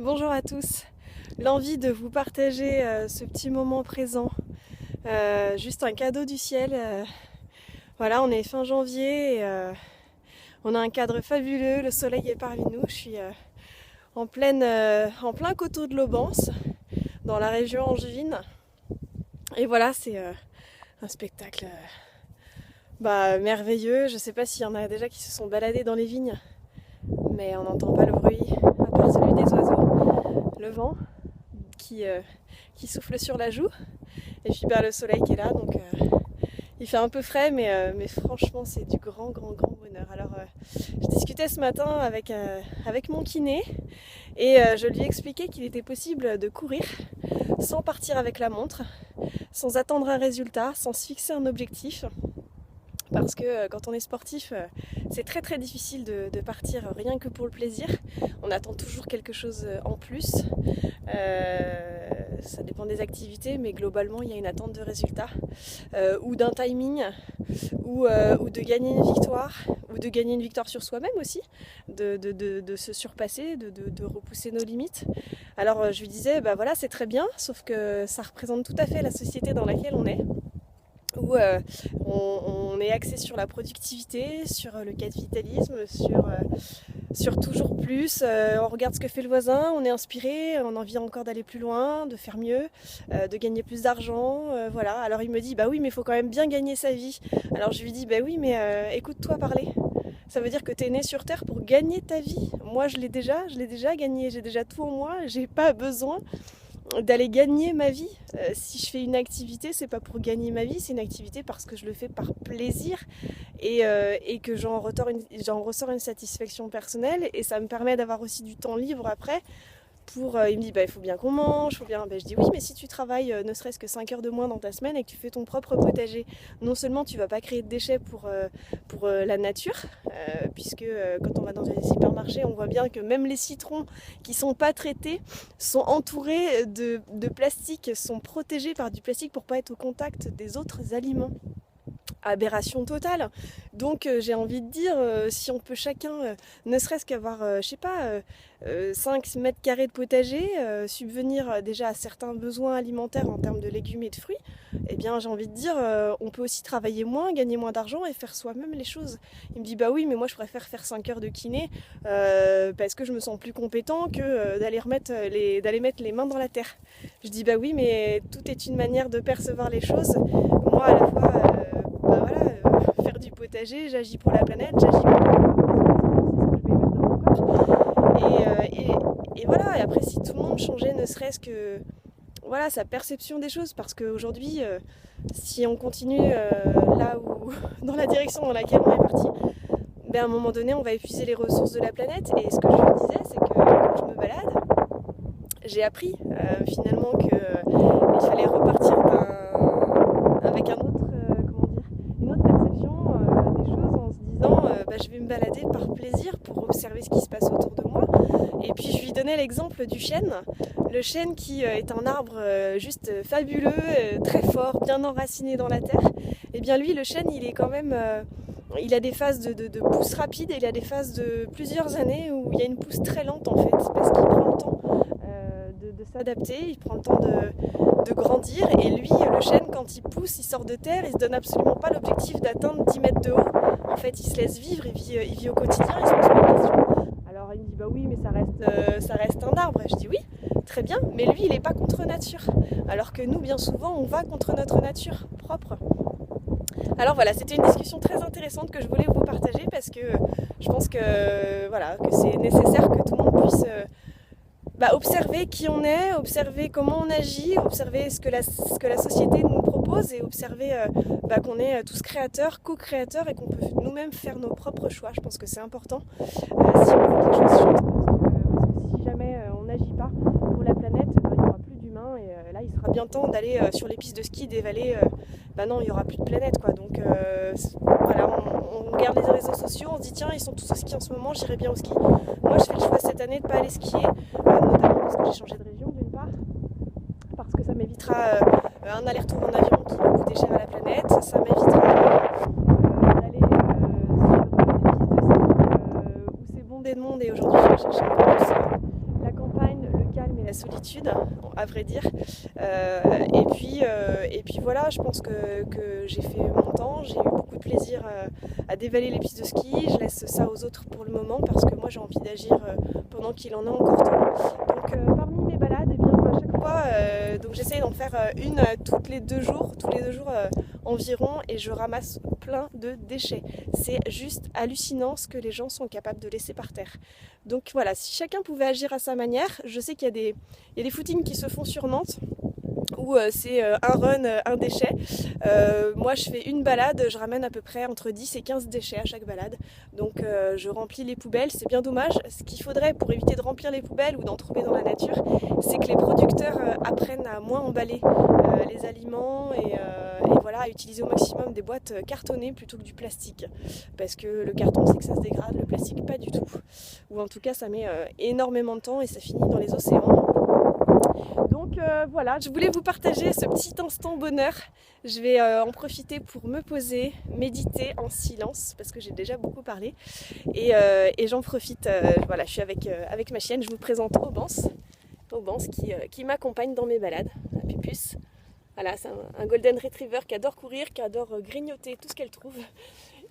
Bonjour à tous. L'envie de vous partager ce petit moment présent, juste un cadeau du ciel. Voilà, on est fin janvier et on a un cadre fabuleux, le soleil est parmi nous. Je suis en plein coteau de l'Aubance, dans la région angevine. Et voilà, c'est un spectacle merveilleux. Je ne sais pas s'il y en a déjà qui se sont baladés dans les vignes, mais on n'entend pas le bruit, à part celui des oiseaux. Le vent qui souffle sur la joue, et puis le soleil qui est là, donc il fait un peu frais, mais franchement c'est du grand bonheur. Alors je discutais ce matin avec mon kiné, et je lui ai expliqué qu'il était possible de courir sans partir avec la montre, sans attendre un résultat, sans se fixer un objectif. Parce que quand on est sportif, c'est très difficile de partir rien que pour le plaisir. On attend toujours quelque chose en plus. Ça dépend des activités, mais globalement, il y a une attente de résultats, ou d'un timing, ou de gagner une victoire, ou de gagner une victoire sur soi-même aussi, de se surpasser, de repousser nos limites. Alors je lui disais, voilà, c'est très bien, sauf que ça représente tout à fait la société dans laquelle on est, où on est axé sur la productivité, sur le capitalisme, sur toujours plus. On regarde ce que fait le voisin, on est inspiré, on a envie encore d'aller plus loin, de faire mieux, de gagner plus d'argent. Voilà. Alors il me dit, oui, mais il faut quand même bien gagner sa vie. Alors je lui dis, oui, mais écoute-toi parler. Ça veut dire que tu es né sur Terre pour gagner ta vie. Moi, je l'ai déjà gagné, j'ai déjà tout en moi, j'ai pas besoin d'aller gagner ma vie. Si je fais une activité, c'est pas pour gagner ma vie, c'est une activité parce que je le fais par plaisir, et que j'en ressors une satisfaction personnelle, et ça me permet d'avoir aussi du temps libre après. Il me dit, il faut bien qu'on mange, je dis oui, mais si tu travailles ne serait-ce que 5 heures de moins dans ta semaine et que tu fais ton propre potager, non seulement tu vas pas créer de déchets pour la nature, puisque quand on va dans les hypermarchés, on voit bien que même les citrons qui sont pas traités sont entourés de plastique, sont protégés par du plastique pour pas être au contact des autres aliments. Aberration totale. Donc j'ai envie de dire, si on peut chacun, ne serait-ce qu'avoir, 5 mètres carrés de potager, subvenir déjà à certains besoins alimentaires en termes de légumes et de fruits, eh bien j'ai envie de dire, on peut aussi travailler moins, gagner moins d'argent et faire soi-même les choses. Il me dit, oui, mais moi je préfère faire 5 heures de kiné, parce que je me sens plus compétent que d'aller mettre les mains dans la terre. Je dis, oui, mais tout est une manière de percevoir les choses. Moi, à la fois, faire du potager, j'agis pour la planète, j'agis pour ce que je vais mettre dans mon corps. Et voilà, et après, si tout le monde changeait ne serait-ce que sa perception des choses, parce qu'aujourd'hui, si on continue là où, dans la direction dans laquelle on est parti, à un moment donné, on va épuiser les ressources de la planète. Et ce que je lui disais, c'est que quand je me balade, j'ai appris finalement qu'il fallait repartir avec une autre perception des choses, en se disant je vais me balader par plaisir pour observer ce qui se passe autour de moi. Et puis je lui donnais l'exemple du chêne, le chêne qui est un arbre juste fabuleux, très fort, bien enraciné dans la terre. Et bien lui, le chêne, il est quand même il a des phases de pousse rapide, et il a des phases de plusieurs années où il y a une pousse très lente en fait, parce qu'il prend le temps de s'adapter, il prend le temps de grandir. Et lui, le chêne, quand il pousse, il sort de terre, il se donne absolument pas l'objectif d'atteindre 10 mètres de haut. En fait, il se laisse vivre, il vit au quotidien, il se pose pas de questions. Alors il me dit, oui, mais ça reste un arbre. Je dis oui, très bien, mais lui, il est pas contre nature. Alors que nous, bien souvent, on va contre notre nature propre. Alors voilà, c'était une discussion très intéressante que je voulais vous partager, parce que je pense que c'est nécessaire que tout le monde puisse observer qui on est, observer comment on agit, observer ce que la société nous propose, et observer qu'on est tous créateurs, co-créateurs, et qu'on peut nous-mêmes faire nos propres choix. Je pense que c'est important si on veut que les choses changent, parce que si jamais on n'agit pas pour la planète, il n'y aura plus d'humains, et là il sera bien temps d'aller sur les pistes de ski, d'évaler. Non, il n'y aura plus de planète, quoi. Donc on regarde les réseaux sociaux, on se dit tiens, ils sont tous au ski en ce moment, j'irai bien au ski. Moi je fais le choix cette année de ne pas aller skier, notamment parce que j'ai changé de région d'une part, parce que ça m'évitera un aller-retour en avion qui va coûter cher à la planète, ça m'évitera d'aller sur des pistes de ski où c'est bondé de monde, et aujourd'hui je vais chercher un peu plus la campagne, la solitude, à vrai dire. Et puis voilà, je pense que j'ai fait mon temps, j'ai eu beaucoup de plaisir à dévaler les pistes de ski. Je laisse ça aux autres pour le moment parce que moi j'ai envie d'agir pendant qu'il en a encore temps. Donc parmi mes balades, eh bien, à chaque fois, donc j'essaye d'en faire une tous les 2 jours environ, et je ramasse plein de déchets. C'est juste hallucinant ce que les gens sont capables de laisser par terre. Donc voilà, si chacun pouvait agir à sa manière, je sais qu'il y a des footings qui se font sur Nantes, où c'est un run, un déchet. Moi je fais une balade, je ramène à peu près entre 10 et 15 déchets à chaque balade. Donc je remplis les poubelles, c'est bien dommage. Ce qu'il faudrait pour éviter de remplir les poubelles ou d'en trouver dans la nature, c'est que les producteurs apprennent à moins emballer les aliments et voilà, à utiliser au maximum des boîtes cartonnées plutôt que du plastique. Parce que le carton, c'est que ça se dégrade, le plastique pas du tout. Ou en tout cas ça met énormément de temps et ça finit dans les océans. Donc voilà, je voulais vous partager ce petit instant bonheur. Je vais en profiter pour me poser, méditer en silence parce que j'ai déjà beaucoup parlé. Et j'en profite, voilà, je suis avec ma chienne, je vous présente Aubance qui m'accompagne dans mes balades, la Pupus. Voilà, c'est un golden retriever qui adore courir, qui adore grignoter tout ce qu'elle trouve.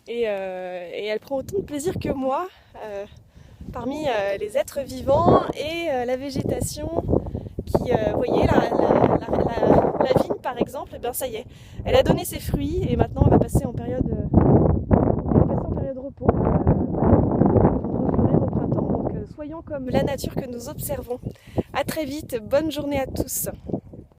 Et elle prend autant de plaisir que moi parmi les êtres vivants et la végétation. Vous voyez, la vigne par exemple, et bien ça y est, elle a donné ses fruits et maintenant elle va passer en période repos, refleurir au printemps. Donc soyons comme la nature que nous observons. À très vite, bonne journée à tous.